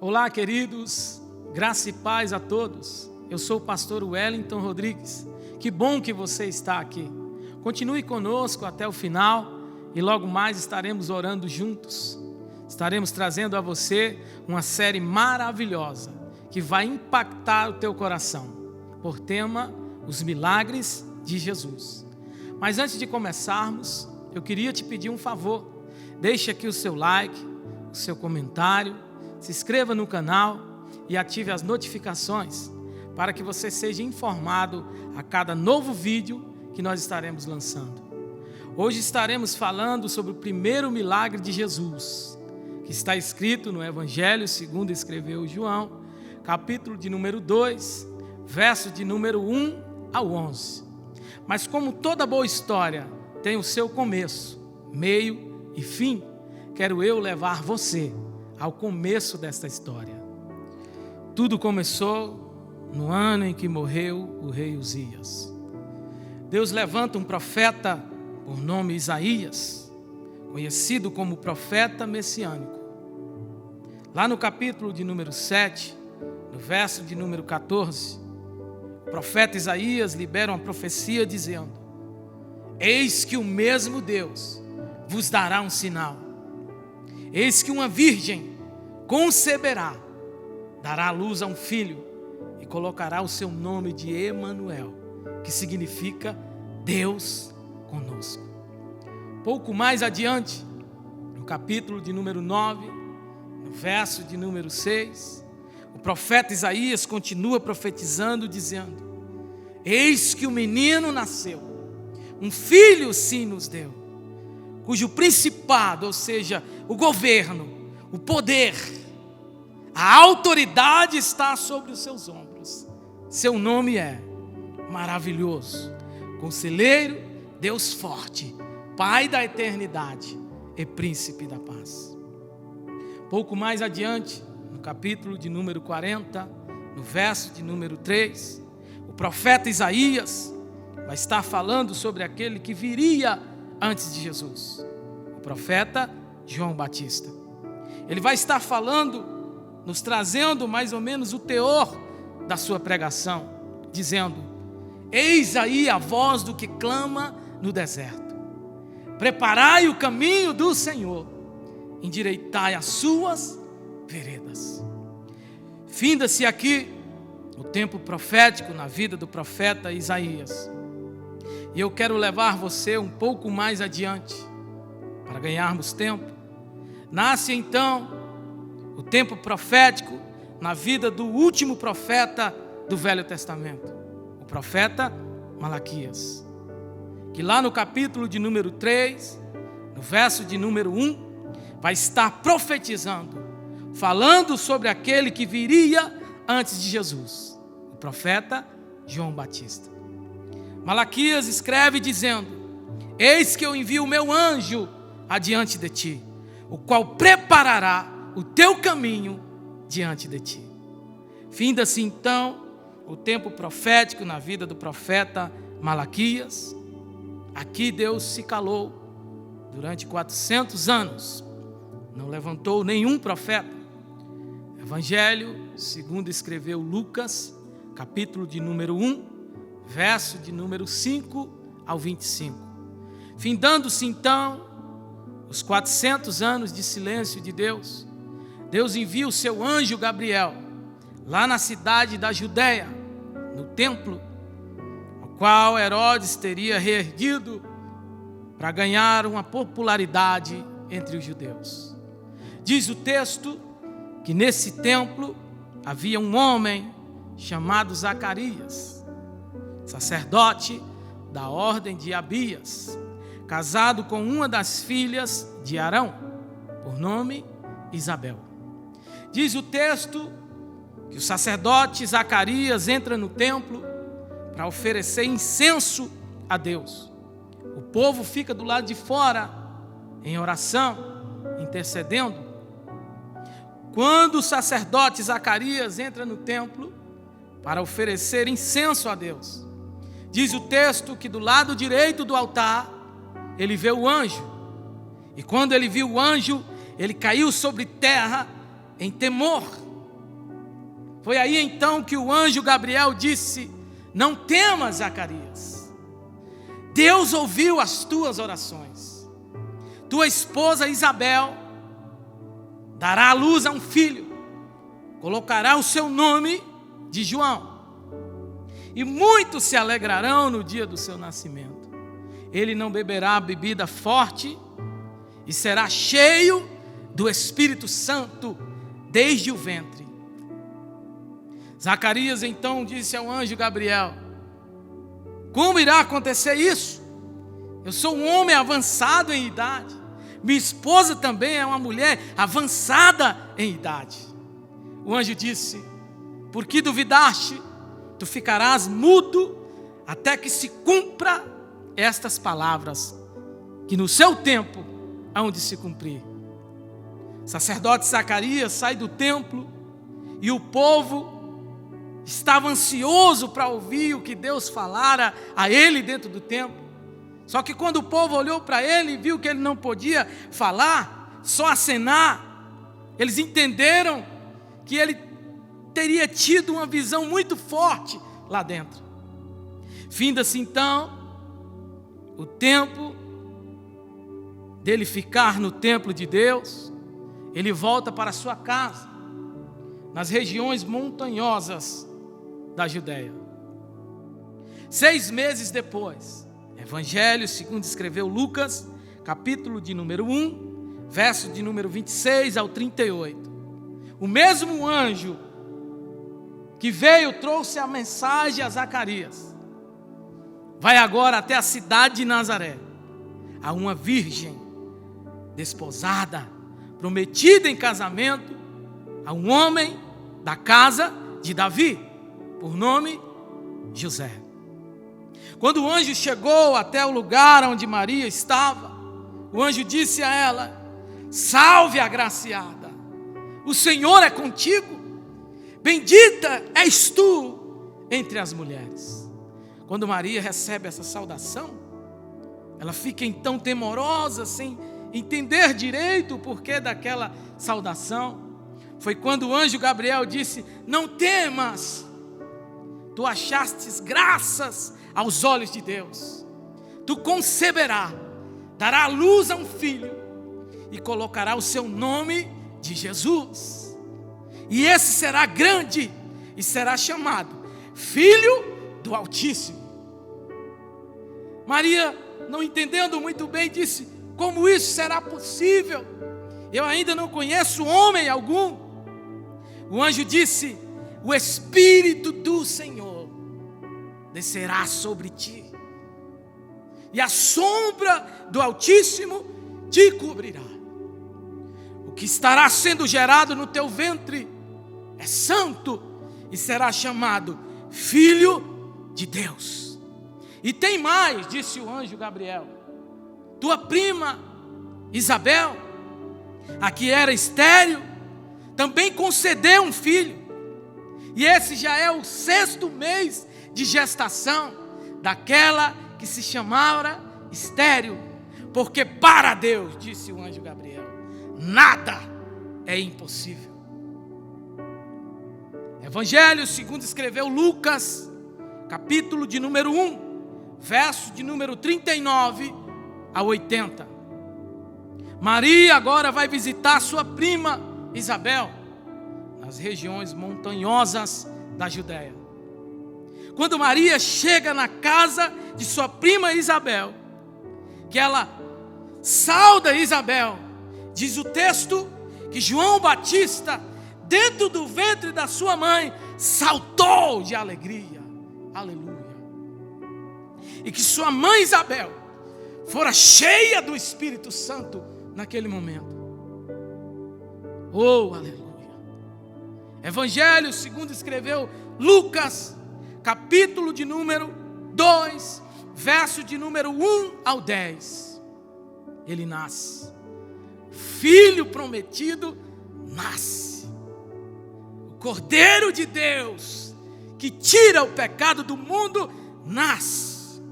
Olá, queridos, graça e paz a todos. Eu sou o pastor Wellington Rodrigues. Que bom que você está aqui. Continue conosco até o final e logo mais estaremos orando juntos. Estaremos trazendo a você uma série maravilhosa que vai impactar o teu coração, por tema, os milagres de Jesus. Mas antes de começarmos, eu queria te pedir um favor. Deixe aqui o seu like, o seu comentário, se inscreva no canal e ative as notificações para que você seja informado a cada novo vídeo que nós estaremos lançando. Hoje estaremos falando sobre o primeiro milagre de Jesus, que está escrito no Evangelho segundo escreveu João, capítulo de número 2, verso de número 1 ao 11. Mas como toda boa história tem o seu começo, meio e fim, quero eu levar você ao começo desta história. Tudo começou no ano em que morreu o rei Uzias. Deus levanta um profeta por nome Isaías, conhecido como profeta messiânico. Lá no capítulo de número 7, no verso de número 14, o profeta Isaías libera uma profecia dizendo: eis que o mesmo Deus vos dará um sinal. Eis que uma virgem conceberá, dará à luz a um filho e colocará o seu nome de Emanuel, que significa Deus conosco. Pouco mais adiante, no capítulo de número 9, no verso de número 6, o profeta Isaías continua profetizando, dizendo: eis que o menino nasceu, um filho se nos deu, cujo principado, ou seja, o governo, o poder, a autoridade está sobre os seus ombros. Seu nome é Maravilhoso, Conselheiro, Deus Forte, Pai da Eternidade e Príncipe da Paz. Pouco mais adiante, no capítulo de número 40, no verso de número 3, o profeta Isaías vai estar falando sobre aquele que viria antes de Jesus, o profeta João Batista. Ele vai estar falando, nos trazendo mais ou menos o teor da sua pregação, dizendo: eis aí a voz do que clama no deserto, preparai o caminho do Senhor, endireitai as suas veredas. Finda-se aqui o tempo profético na vida do profeta Isaías. E eu quero levar você um pouco mais adiante, para ganharmos tempo. Nasce então o tempo profético na vida do último profeta do Velho Testamento, o profeta Malaquias, que lá no capítulo de número 3, no verso de número 1, vai estar profetizando, falando sobre aquele que viria antes de Jesus, o profeta João Batista. Malaquias escreve dizendo: eis que eu envio o meu anjo adiante de ti, o qual preparará o teu caminho diante de ti. Finda-se então o tempo profético na vida do profeta Malaquias. Aqui Deus se calou durante 400 anos, não levantou nenhum profeta. Evangelho segundo escreveu Lucas, capítulo de número 1, verso de número 5 ao 25. Findando-se então os 400 anos de silêncio de Deus, Deus envia o seu anjo Gabriel, lá na cidade da Judeia, no templo, o qual Herodes teria reerguido para ganhar uma popularidade entre os judeus. Diz o texto que nesse templo havia um homem chamado Zacarias, sacerdote da ordem de Abias, casado com uma das filhas de Arão, por nome Isabel. Diz o texto que o sacerdote Zacarias entra no templo para oferecer incenso a Deus. O povo fica do lado de fora, em oração, intercedendo. Quando o sacerdote Zacarias entra no templo para oferecer incenso a Deus, diz o texto que do lado direito do altar ele vê o anjo. E quando ele viu o anjo, ele caiu sobre terra em temor. Foi aí então que o anjo Gabriel disse: não temas, Zacarias. Deus ouviu as tuas orações. Tua esposa Isabel dará à luz a um filho. Colocará o seu nome de João. E muitos se alegrarão no dia do seu nascimento. Ele não beberá bebida forte e será cheio do Espírito Santo desde o ventre. Zacarias então disse ao anjo Gabriel: como irá acontecer isso? Eu sou um homem avançado em idade. Minha esposa também é uma mulher avançada em idade. O anjo disse: por que duvidaste? Tu ficarás mudo até que se cumpra estas palavras, que no seu tempo hão de se cumprir. O sacerdote Zacarias sai do templo e o povo estava ansioso para ouvir o que Deus falara a ele dentro do templo. Só que quando o povo olhou para ele e viu que ele não podia falar, só acenar, eles entenderam que ele teria tido uma visão muito forte lá dentro. Finda-se então o tempo dele ficar no templo de Deus. Ele volta para sua casa, nas regiões montanhosas da Judéia. 6 meses depois, Evangelho segundo escreveu Lucas, capítulo de número 1, verso de número 26 ao 38. O mesmo anjo que veio trouxe a mensagem a Zacarias: vai agora até a cidade de Nazaré, a uma virgem desposada, prometida em casamento a um homem da casa de Davi, por nome José. Quando o anjo chegou até o lugar onde Maria estava, o anjo disse a ela: salve, agraciada, o Senhor é contigo, bendita és tu entre as mulheres. Quando Maria recebe essa saudação, ela fica então temorosa, sem entender direito o porquê daquela saudação. Foi quando o anjo Gabriel disse: não temas, tu achastes graças aos olhos de Deus. Tu conceberá, dará à luz a um filho e colocará o seu nome de Jesus. E esse será grande e será chamado Filho do Altíssimo. Maria, não entendendo muito bem, disse: como isso será possível? Eu ainda não conheço homem algum. O anjo disse: o Espírito do Senhor descerá sobre ti, e a sombra do Altíssimo te cobrirá. O que estará sendo gerado no teu ventre é santo e será chamado Filho de Deus. E tem mais, disse o anjo Gabriel: tua prima Isabel, a que era estéril, também concedeu um filho, e esse já é o 6º mês de gestação daquela que se chamava estéril, porque para Deus, disse o anjo Gabriel, nada é impossível. Evangelho segundo escreveu Lucas, capítulo de número 1, verso de número 39 a 80. Maria agora vai visitar sua prima Isabel, nas regiões montanhosas da Judéia. Quando Maria chega na casa de sua prima Isabel, que ela sauda Isabel, diz o texto que João Batista, dentro do ventre da sua mãe, saltou de alegria, aleluia, e que sua mãe Isabel fora cheia do Espírito Santo naquele momento. Oh, aleluia. Evangelho segundo escreveu Lucas, capítulo de número 2, verso de número 1 ao 10. Ele nasce, filho prometido nasce, o Cordeiro de Deus que tira o pecado do mundo nasce.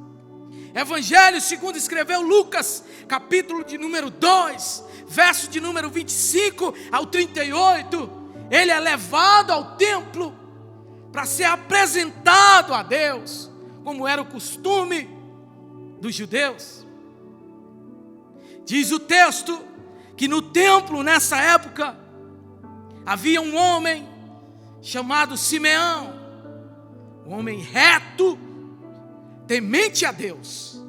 Evangelho segundo escreveu Lucas, capítulo de número 2, verso de número 25 ao 38. ele é levado ao templo para ser apresentado a Deus, como era o costume dos judeus. Diz o texto que no templo, nessa época, havia um homem chamado Simeão, um homem reto, temente a Deus,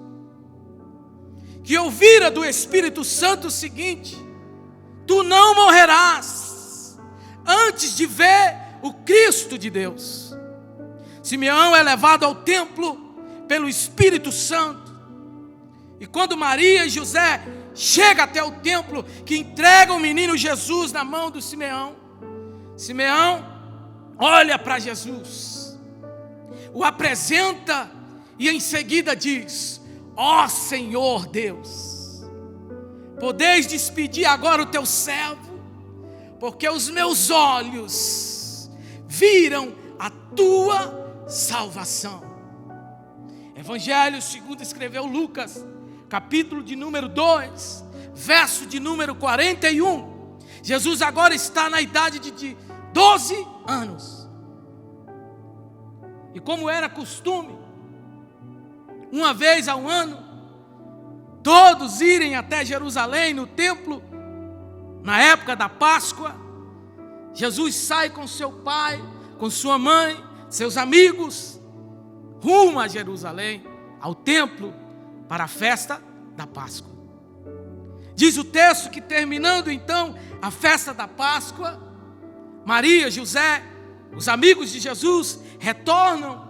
que ouvira do Espírito Santo o seguinte: tu não morrerás antes de ver o Cristo de Deus. Simeão é levado ao templo pelo Espírito Santo, e quando Maria e José chegam até o templo, que entregam o menino Jesus na mão do Simeão, Simeão olha para Jesus, o apresenta e em seguida diz: ó Senhor Deus, podeis despedir agora o teu servo, porque os meus olhos viram a tua salvação. Evangelho segundo escreveu Lucas, capítulo de número 2, verso de número 41. Jesus agora está na idade de 12 anos. E como era costume, uma vez ao ano, todos irem até Jerusalém, no templo, na época da Páscoa. Jesus sai com seu pai, com sua mãe, seus amigos, rumo a Jerusalém, ao templo, para a festa da Páscoa. Diz o texto que, terminando então a festa da Páscoa, Maria, José, os amigos de Jesus, retornam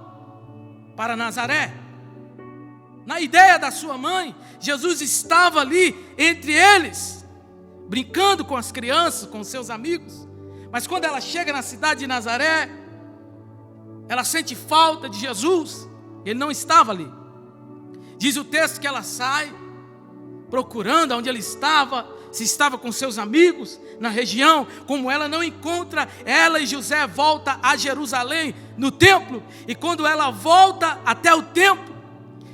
para Nazaré. Na ideia da sua mãe, Jesus estava ali entre eles, brincando com as crianças, com seus amigos. Mas quando ela chega na cidade de Nazaré, ela sente falta de Jesus. Ele não estava ali. Diz o texto que ela sai procurando onde ele estava, se estava com seus amigos na região. Como ela não encontra, ela e José volta a Jerusalém, no templo. E quando ela volta até o templo,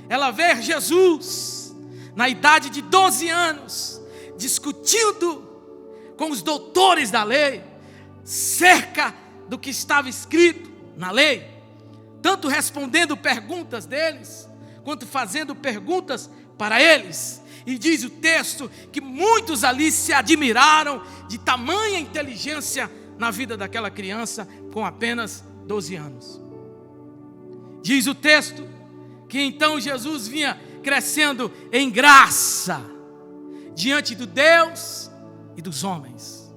ela vê Jesus, na idade de 12 anos, discutindo com os doutores da lei, cerca do que estava escrito na lei, tanto respondendo perguntas deles, quanto fazendo perguntas para eles. E diz o texto que muitos ali se admiraram de tamanha inteligência na vida daquela criança com apenas 12 anos. Diz o texto que então Jesus vinha crescendo em graça diante do Deus e dos homens.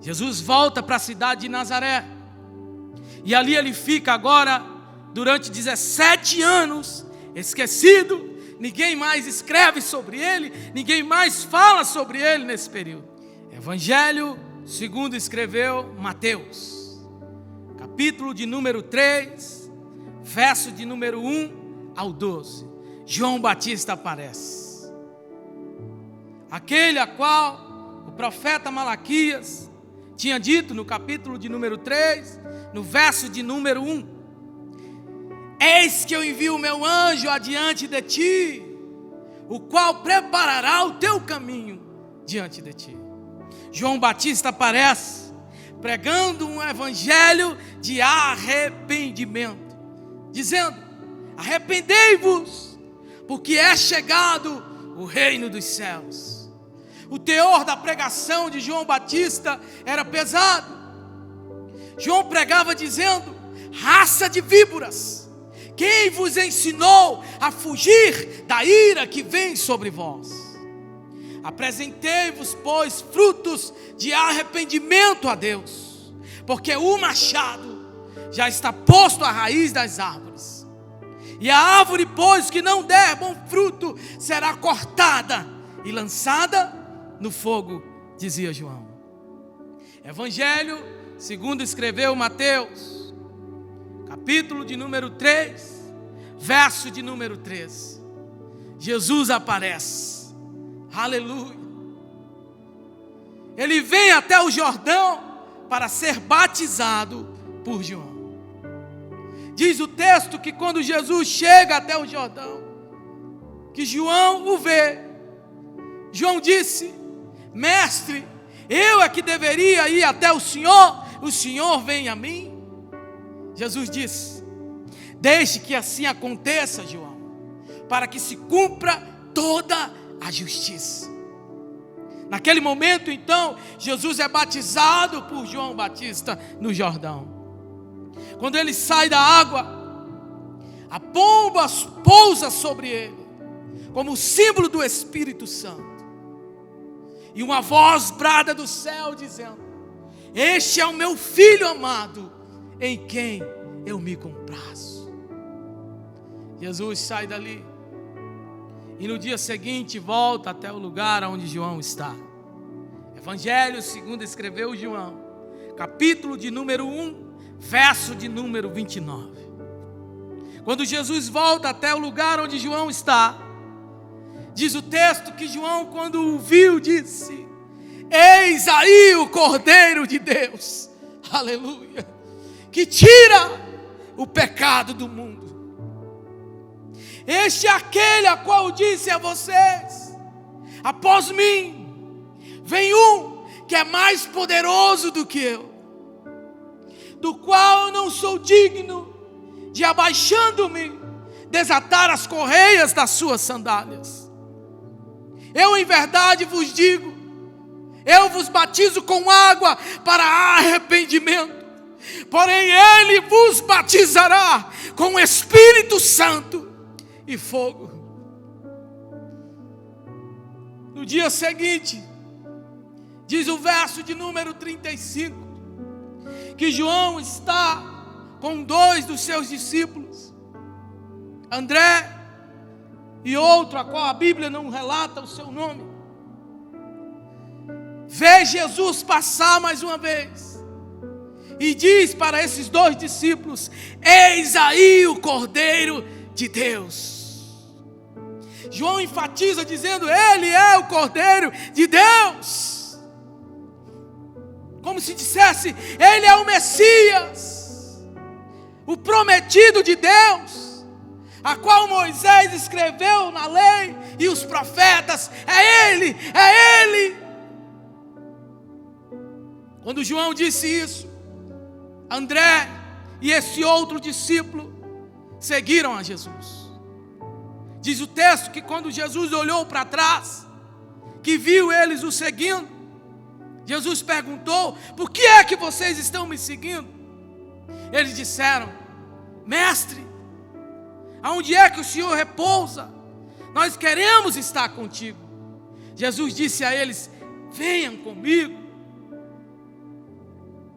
Jesus volta para a cidade de Nazaré, e ali ele fica agora durante 17 anos esquecido. Ninguém mais escreve sobre ele, ninguém mais fala sobre ele nesse período. Evangelho segundo escreveu Mateus, capítulo de número 3, verso de número 1 ao 12. João Batista aparece, aquele a qual o profeta Malaquias tinha dito no capítulo de número 3, no verso de número 1. Eis que eu envio o meu anjo adiante de ti, o qual preparará o teu caminho diante de ti. João Batista aparece pregando um evangelho de arrependimento, dizendo: arrependei-vos, porque é chegado o reino dos céus. O teor da pregação de João Batista era pesado. João pregava dizendo: raça de víboras, quem vos ensinou a fugir da ira que vem sobre vós? Apresentei-vos, pois, frutos de arrependimento a Deus, porque o machado já está posto à raiz das árvores, e a árvore, pois, que não der bom fruto, será cortada e lançada no fogo, dizia João. Evangelho segundo escreveu Mateus, capítulo de número 3, verso de número 13. Jesus aparece, aleluia. Ele vem até o Jordão para ser batizado por João. Diz o texto que quando Jesus chega até o Jordão, que João o vê, João disse: mestre, Eu é que deveria ir até o Senhor vem a mim? Jesus disse: deixe que assim aconteça, João, para que se cumpra toda a justiça. Naquele momento, então, Jesus é batizado por João Batista no Jordão. Quando ele sai da água, a pomba pousa sobre ele, como símbolo do Espírito Santo. E uma voz brada do céu dizendo: este é o meu Filho amado, em quem eu me comprazo. Jesus sai dali e no dia seguinte volta até o lugar onde João está. Evangelho segundo escreveu João, capítulo de número 1, verso de número 29. Quando Jesus volta até o lugar onde João está, diz o texto que João, quando o viu, disse: eis aí o Cordeiro de Deus, aleluia, que tira o pecado do mundo. Este é aquele a qual disse a vocês: após mim vem um que é mais poderoso do que eu, do qual eu não sou digno de, abaixando-me, desatar as correias das suas sandálias. Eu em verdade vos digo, eu vos batizo com água para arrependimento, porém ele vos batizará com o Espírito Santo e fogo. No dia seguinte, diz o verso de número 35, que João está com 2 dos seus discípulos, André e outro, a qual a Bíblia não relata o seu nome. Vê Jesus passar mais uma vez e diz para esses 2 discípulos: eis aí o Cordeiro de Deus. João enfatiza dizendo: ele é o Cordeiro de Deus, como se dissesse: ele é o Messias, o prometido de Deus, a qual Moisés escreveu na lei e os profetas. É ele, é ele. Quando João disse isso, André e esse outro discípulo seguiram a Jesus. Diz o texto que quando Jesus olhou para trás, que viu eles o seguindo, Jesus perguntou: por que é que vocês estão me seguindo? Eles disseram: mestre, aonde é que o Senhor repousa? Nós queremos estar contigo. Jesus disse a eles: venham comigo.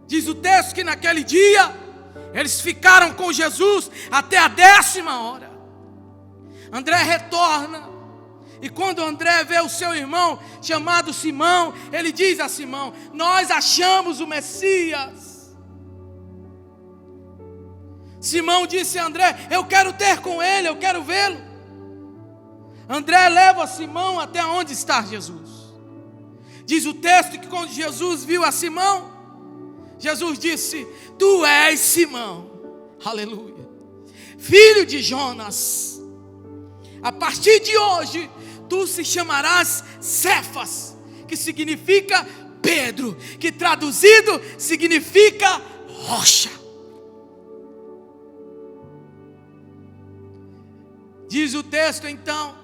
Diz o texto que naquele dia eles ficaram com Jesus até a 10ª hora. André retorna, e quando André vê o seu irmão chamado Simão, ele diz a Simão: nós achamos o Messias. Simão disse a André: eu quero ter com ele, eu quero vê-lo. André leva Simão até onde está Jesus. Diz o texto que quando Jesus viu a Simão, Jesus disse: tu és Simão, aleluia, filho de Jonas, a partir de hoje tu se chamarás Cefas, que significa Pedro, que traduzido significa rocha. Diz o texto então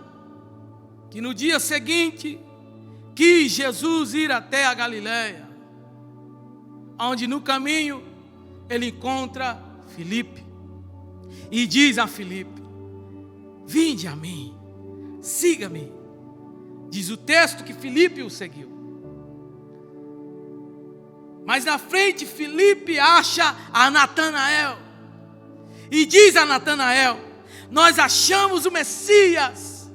que no dia seguinte quis Jesus ir até a Galileia, onde no caminho ele encontra Filipe e diz a Filipe: vinde a mim, siga-me. Diz o texto que Filipe o seguiu. Mas na frente Filipe acha a Natanael e diz a Natanael: nós achamos o Messias,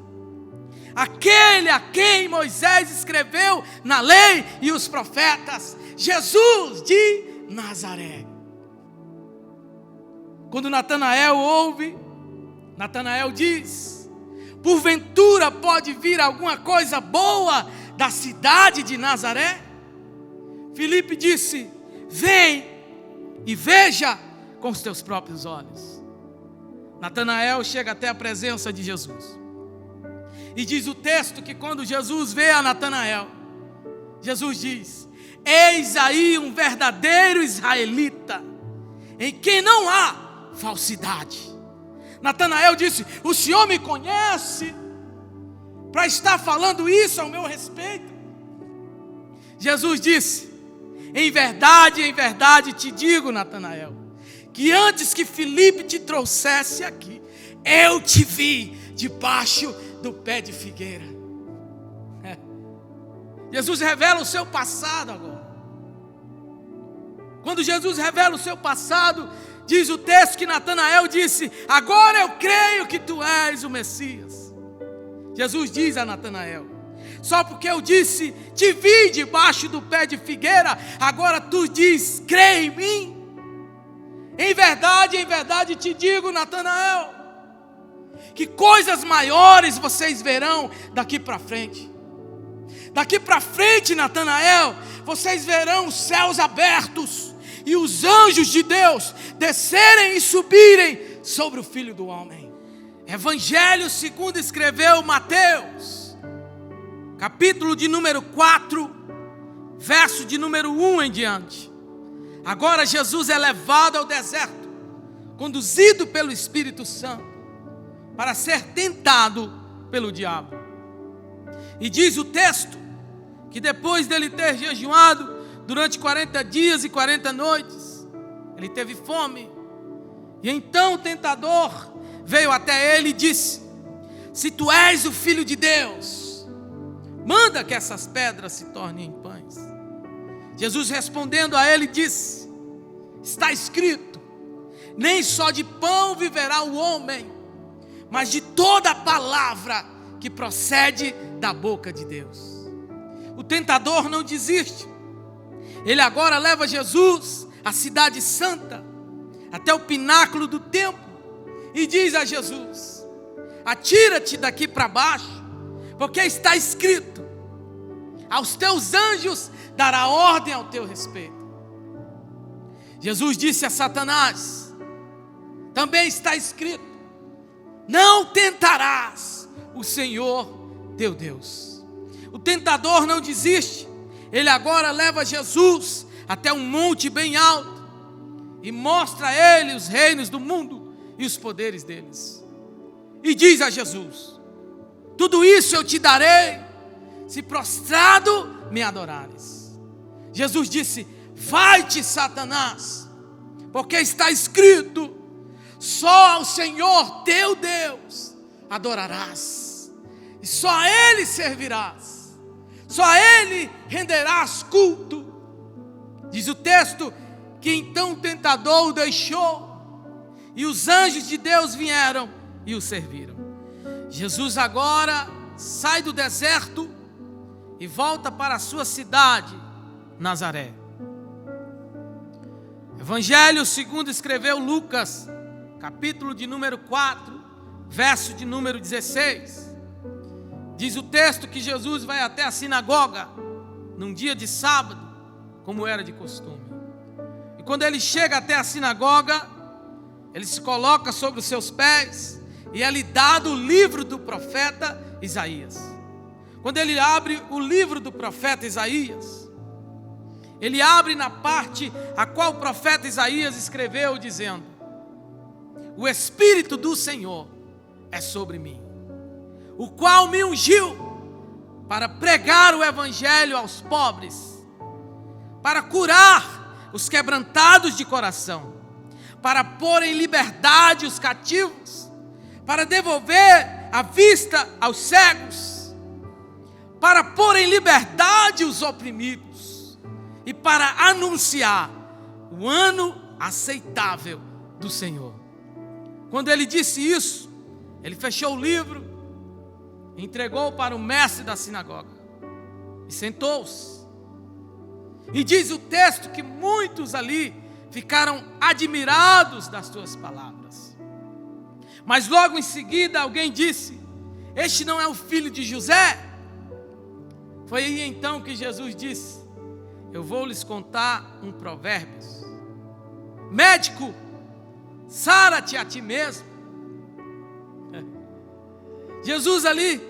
aquele a quem Moisés escreveu na lei e os profetas, Jesus de Nazaré. Quando Natanael ouve, Natanael diz: porventura pode vir alguma coisa boa da cidade de Nazaré? Filipe disse: vem e veja com os teus próprios olhos. Natanael chega até a presença de Jesus. E diz o texto que quando Jesus vê a Natanael, Jesus diz: Eis aí um verdadeiro israelita, em quem não há falsidade. Natanael disse: o Senhor me conhece para estar falando isso ao meu respeito? Jesus disse: em verdade te digo, Natanael, que antes que Filipe te trouxesse aqui, eu te vi debaixo do pé de figueira. Jesus revela o seu passado agora. Quando Jesus revela o seu passado, diz o texto que Natanael disse: agora eu creio que tu és o Messias. Jesus diz a Natanael: só porque eu disse, te vi debaixo do pé de figueira, agora tu diz, crê em mim? Em verdade te digo, Natanael, que coisas maiores vocês verão daqui para frente. Daqui para frente, Natanael, vocês verão os céus abertos e os anjos de Deus descerem e subirem sobre o Filho do Homem. Evangelho segundo escreveu Mateus, capítulo de número 4, verso de número 1 em diante. Agora Jesus é levado ao deserto, conduzido pelo Espírito Santo, para ser tentado pelo diabo. E diz o texto que depois dele ter jejuado durante 40 dias e 40 noites, ele teve fome. E então o tentador veio até ele e disse: se tu és o Filho de Deus, manda que essas pedras se tornem em pães. Jesus respondendo a ele disse: está escrito, nem só de pão viverá o homem, mas de toda a palavra que procede da boca de Deus. O tentador não desiste. Ele agora leva Jesus à cidade santa, até o pináculo do templo, e diz a Jesus: atira-te daqui para baixo, porque está escrito, aos teus anjos dará ordem ao teu respeito. Jesus disse a Satanás: também está escrito, não tentarás o Senhor teu Deus. O tentador não desiste. Ele agora leva Jesus até um monte bem alto e mostra a ele os reinos do mundo e os poderes deles. E diz a Jesus: tudo isso eu te darei, se prostrado me adorares. Jesus disse: vai-te, Satanás, porque está escrito, só ao Senhor teu Deus adorarás, e só a Ele servirás, só a Ele renderás culto. Diz o texto que então o tentador o deixou, e os anjos de Deus vieram e o serviram. Jesus agora sai do deserto e volta para a sua cidade, Nazaré. Evangelho segundo escreveu Lucas, capítulo de número 4, verso de número 16. Diz o texto que Jesus vai até a sinagoga, num dia de sábado, como era de costume. E quando ele chega até a sinagoga, ele se coloca sobre os seus pés, e é-lhe dado o livro do profeta Isaías. Quando ele abre o livro do profeta Isaías, ele abre na parte a qual o profeta Isaías escreveu, dizendo: o Espírito do Senhor é sobre mim, o qual me ungiu para pregar o evangelho aos pobres, para curar os quebrantados de coração, para pôr em liberdade os cativos, para devolver a vista aos cegos, para pôr em liberdade os oprimidos, e para anunciar o ano aceitável do Senhor. Quando ele disse isso, ele fechou o livro, entregou para o mestre da sinagoga e sentou-se. E diz o texto que muitos ali ficaram admirados das suas palavras. Mas logo em seguida alguém disse: este não é o filho de José? Foi aí então que Jesus disse: eu vou lhes contar um provérbio. Médico, sara-te a ti mesmo. Jesus ali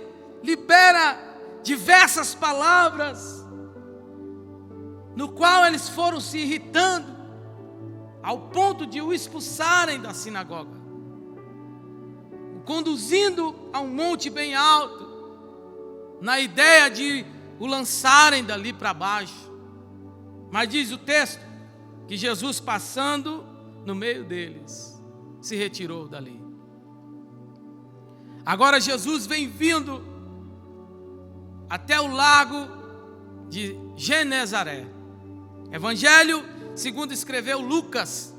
libera diversas palavras no qual eles foram se irritando, ao ponto de o expulsarem da sinagoga, o conduzindo a um monte bem alto, na ideia de o lançarem dali para baixo. Mas diz o texto que Jesus, passando no meio deles, se retirou dali. Agora Jesus vem vindo até o lago de Genezaré. Evangelho segundo escreveu Lucas,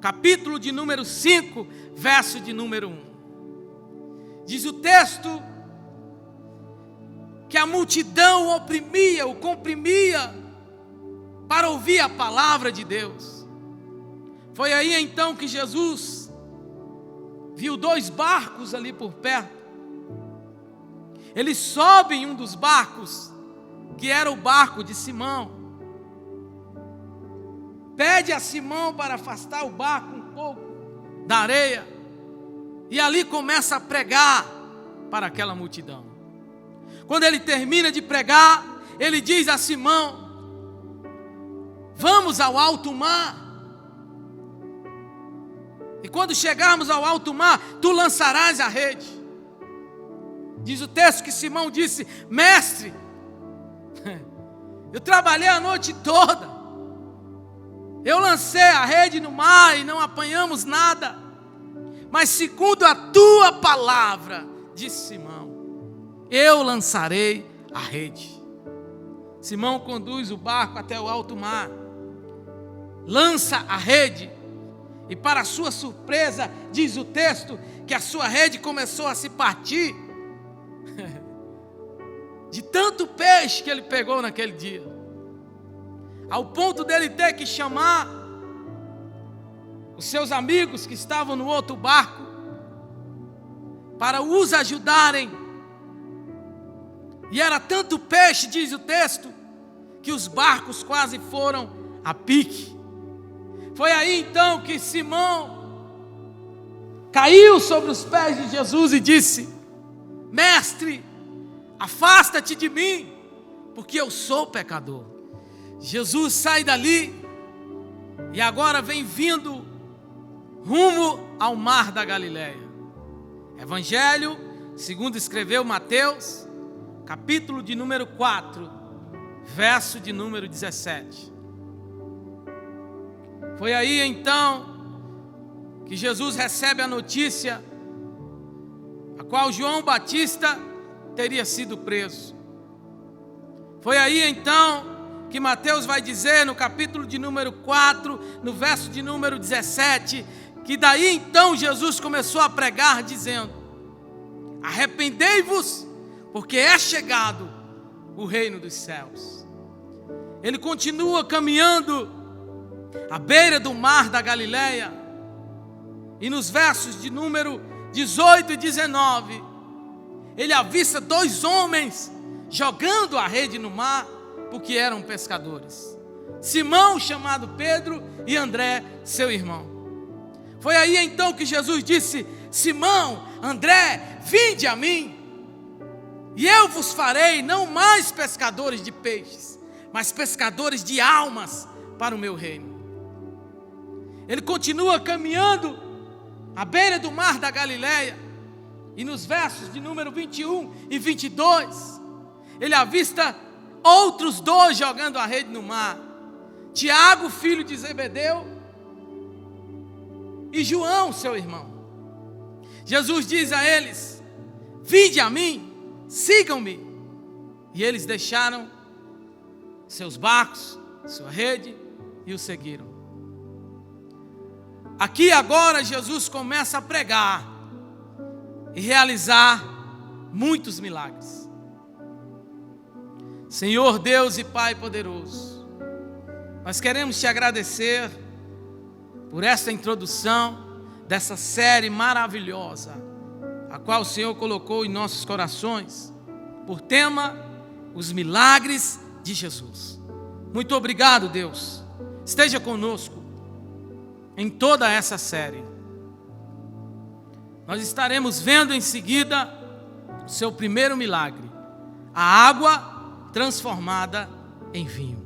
capítulo de número 5, verso de número 1. Diz o texto que a multidão o oprimia, o comprimia para ouvir a palavra de Deus. Foi aí então que Jesus viu 2 barcos ali por perto. Ele sobe em um dos barcos, que era o barco de Simão. Pede a Simão para afastar o barco um pouco da areia. E ali começa a pregar para aquela multidão. Quando ele termina de pregar, ele diz a Simão: vamos ao alto mar. E quando chegarmos ao alto mar, tu lançarás a rede. Diz o texto que Simão disse: mestre, eu trabalhei a noite toda, eu lancei a rede no mar e não apanhamos nada, mas segundo a tua palavra, disse Simão, eu lançarei a rede. Simão conduz o barco até o alto mar, lança a rede, e para sua surpresa, diz o texto, que a sua rede começou a se partir, de tanto peixe que ele pegou naquele dia, ao ponto dele ter que chamar os seus amigos que estavam no outro barco, para os ajudarem. E era tanto peixe, diz o texto, que os barcos quase foram a pique. Foi aí então que Simão caiu sobre os pés de Jesus e disse: mestre, afasta-te de mim, porque eu sou pecador. Jesus sai dali e agora vem vindo rumo ao mar da Galileia. Evangelho segundo escreveu Mateus, capítulo de número 4, verso de número 17. Foi aí então que Jesus recebe a notícia a qual João Batista teria sido preso. Foi aí então que Mateus vai dizer no capítulo de número 4, no verso de número 17, que daí então Jesus começou a pregar dizendo: arrependei-vos, porque é chegado o reino dos céus. Ele continua caminhando à beira do mar da Galileia, e nos versos de número 18 e 19, ele avista 2 homens jogando a rede no mar, porque eram pescadores. Simão, chamado Pedro, e André, seu irmão. Foi aí então que Jesus disse: Simão, André, vinde a mim, e eu vos farei não mais pescadores de peixes, mas pescadores de almas para o meu reino. Ele continua caminhando à beira do mar da Galileia, e nos versos de número 21 e 22, ele avista outros 2 jogando a rede no mar: Tiago, filho de Zebedeu, e João, seu irmão. Jesus diz a eles: vinde a mim, sigam-me. E eles deixaram seus barcos, sua rede, e o seguiram. Aqui agora Jesus começa a pregar e realizar muitos milagres. Senhor Deus e Pai poderoso, nós queremos te agradecer por esta introdução dessa série maravilhosa, a qual o Senhor colocou em nossos corações, por tema, os milagres de Jesus. Muito obrigado, Deus. Esteja conosco em toda essa série. Nós estaremos vendo em seguida o seu primeiro milagre, a água transformada em vinho.